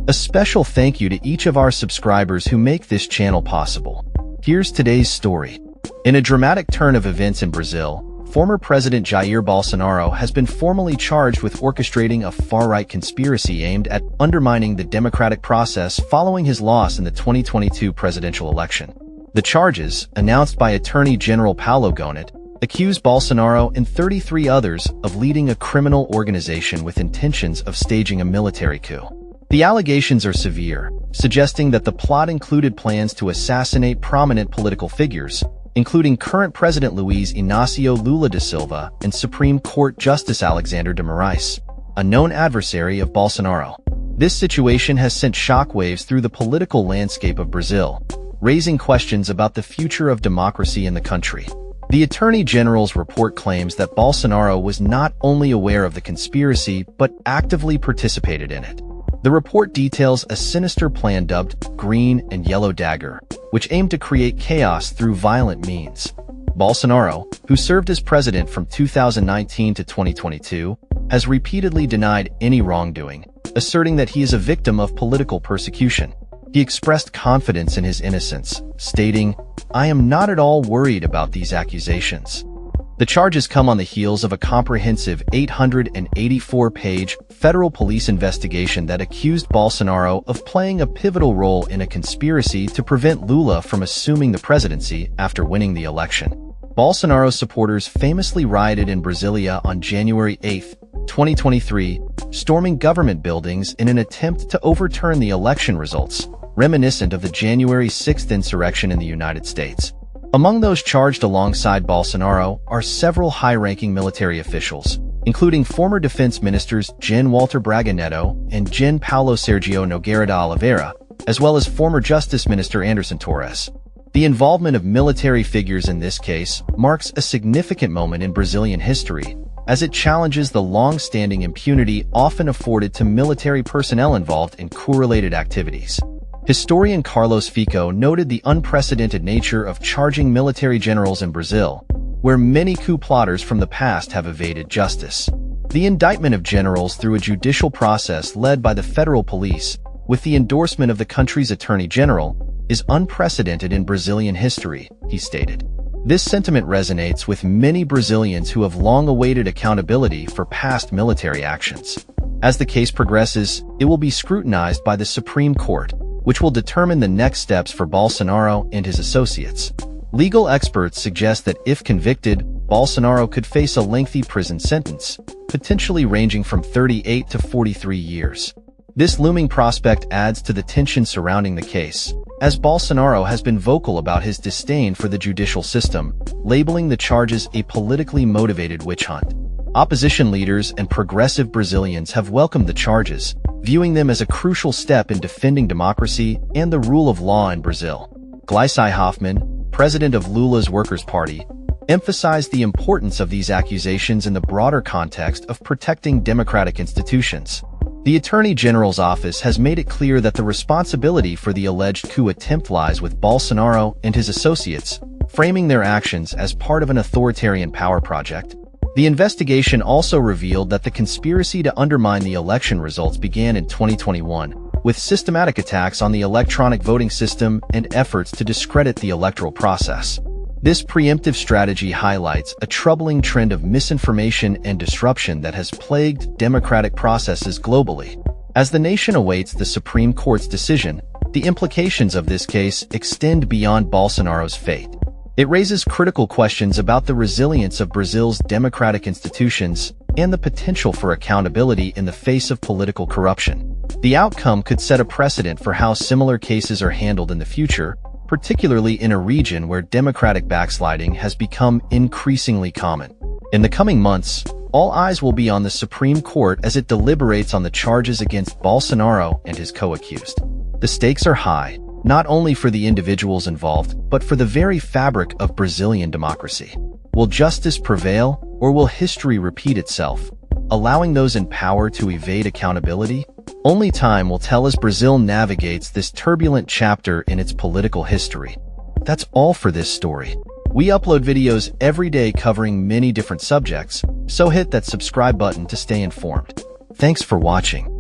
A special thank you to each of our subscribers who make this channel possible. Here's today's story. In a dramatic turn of events in Brazil, former President Jair Bolsonaro has been formally charged with orchestrating a far-right conspiracy aimed at undermining the democratic process following his loss in the 2022 presidential election. The charges, announced by Attorney General Paulo Gonet, accuse Bolsonaro and 33 others of leading a criminal organization with intentions of staging a military coup. The allegations are severe, suggesting that the plot included plans to assassinate prominent political figures, including current President Luiz Inácio Lula da Silva and Supreme Court Justice Alexandre de Moraes, a known adversary of Bolsonaro. This situation has sent shockwaves through the political landscape of Brazil, raising questions about the future of democracy in the country. The Attorney General's report claims that Bolsonaro was not only aware of the conspiracy but actively participated in it. The report details a sinister plan dubbed Green and Yellow Dagger, which aimed to create chaos through violent means. Bolsonaro, who served as president from 2019 to 2022, has repeatedly denied any wrongdoing, asserting that he is a victim of political persecution. He expressed confidence in his innocence, stating, "I am not at all worried about these accusations." The charges come on the heels of a comprehensive 884-page federal police investigation that accused Bolsonaro of playing a pivotal role in a conspiracy to prevent Lula from assuming the presidency after winning the election. Bolsonaro's supporters famously rioted in Brasilia on January 8, 2023, storming government buildings in an attempt to overturn the election results, reminiscent of the January 6th insurrection in the United States. Among those charged alongside Bolsonaro are several high-ranking military officials, including former defense ministers Gen Walter Braga Neto and Gen Paulo Sergio Nogueira da Oliveira, as well as former Justice Minister Anderson Torres. The involvement of military figures in this case marks a significant moment in Brazilian history, as it challenges the long-standing impunity often afforded to military personnel involved in coup-related activities. Historian Carlos Fico noted the unprecedented nature of charging military generals in Brazil, where many coup plotters from the past have evaded justice. The indictment of generals through a judicial process led by the federal police, with the endorsement of the country's attorney general, is unprecedented in Brazilian history, he stated. This sentiment resonates with many Brazilians who have long awaited accountability for past military actions. As the case progresses, it will be scrutinized by the Supreme Court, which will determine the next steps for Bolsonaro and his associates. Legal experts suggest that if convicted, Bolsonaro could face a lengthy prison sentence, potentially ranging from 38 to 43 years. This looming prospect adds to the tension surrounding the case, as Bolsonaro has been vocal about his disdain for the judicial system, labeling the charges a politically motivated witch hunt. Opposition leaders and progressive Brazilians have welcomed the charges, viewing them as a crucial step in defending democracy and the rule of law in Brazil. Gleisi Hoffmann, president of Lula's Workers' Party, emphasized the importance of these accusations in the broader context of protecting democratic institutions. The Attorney General's office has made it clear that the responsibility for the alleged coup attempt lies with Bolsonaro and his associates, framing their actions as part of an authoritarian power project. The investigation also revealed that the conspiracy to undermine the election results began in 2021, with systematic attacks on the electronic voting system and efforts to discredit the electoral process. This preemptive strategy highlights a troubling trend of misinformation and disruption that has plagued democratic processes globally. As the nation awaits the Supreme Court's decision, the implications of this case extend beyond Bolsonaro's fate. It raises critical questions about the resilience of Brazil's democratic institutions and the potential for accountability in the face of political corruption. The outcome could set a precedent for how similar cases are handled in the future, particularly in a region where democratic backsliding has become increasingly common. In the coming months, all eyes will be on the Supreme Court as it deliberates on the charges against Bolsonaro and his co-accused. The stakes are high, not only for the individuals involved, but for the very fabric of Brazilian democracy. Will justice prevail, or will history repeat itself, allowing those in power to evade accountability? Only time will tell as Brazil navigates this turbulent chapter in its political history. That's all for this story. We upload videos every day covering many different subjects, so hit that subscribe button to stay informed. Thanks for watching.